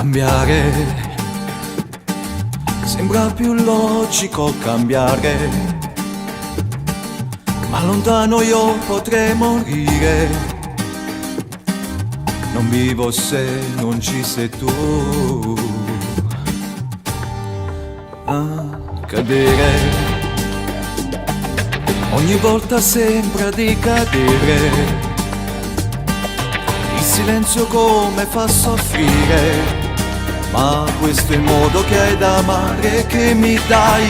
Cambiare sembra più logico cambiare, ma lontano io potrei morire. Non vivo se non ci sei tu. A cadere ogni volta sembra di cadere. Il silenzio come fa soffrire, ma questo è il modo che hai da amare, che mi dai.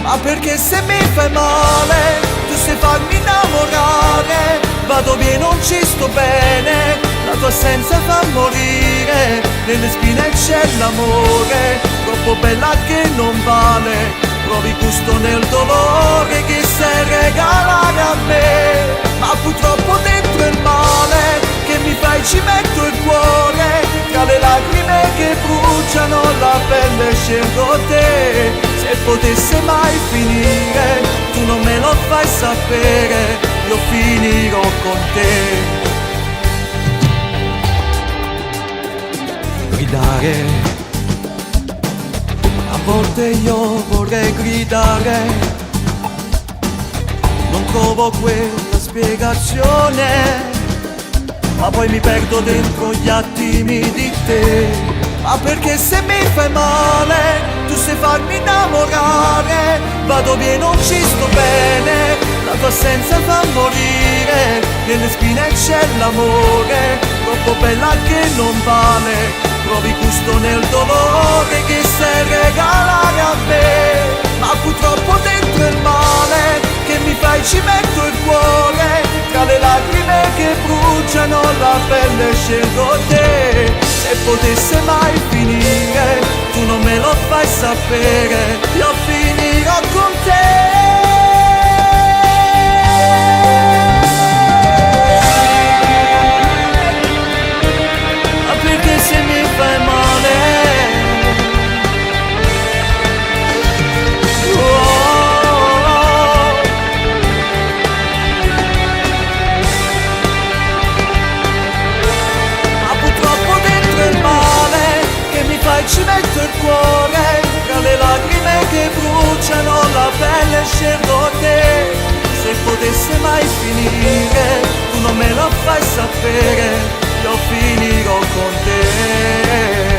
Ma perché se mi fai male, tu sai farmi innamorare. Vado via e non ci sto bene, la tua assenza fa morire. Nelle spine c'è l'amore, troppo bella che non vale. Provi gusto nel dolore che sai regalare a me. Ma purtroppo dentro il male che mi fai ci metto il cuore. Tra le lacrime che bruciano la pelle scelgo te. Se potesse mai finire, tu non me lo fai sapere, io finirò con te. Gridare, a volte io vorrei gridare, non trovo quella spiegazione, ma poi mi perdo dentro gli attimi di te. Ma perché se mi fai male, tu sai farmi innamorare. Vado via e non ci sto bene, la tua assenza fa morire. Nelle spine c'è l'amore, troppo bella che non vale. Provi gusto nel dolore che sai regalare a me. Ma purtroppo dentro il male che mi fai ci metto il cuore. Tra le lacrime che bruciano la pelle scelgo te. Se potesse mai finire, tu non me lo fai sapere, io finirò con te. Ma perché se mi fai male, ci metto il cuore, tra le lacrime che bruciano la pelle scelgo te. Se potesse mai finire, tu non me lo fai sapere, io finirò con te.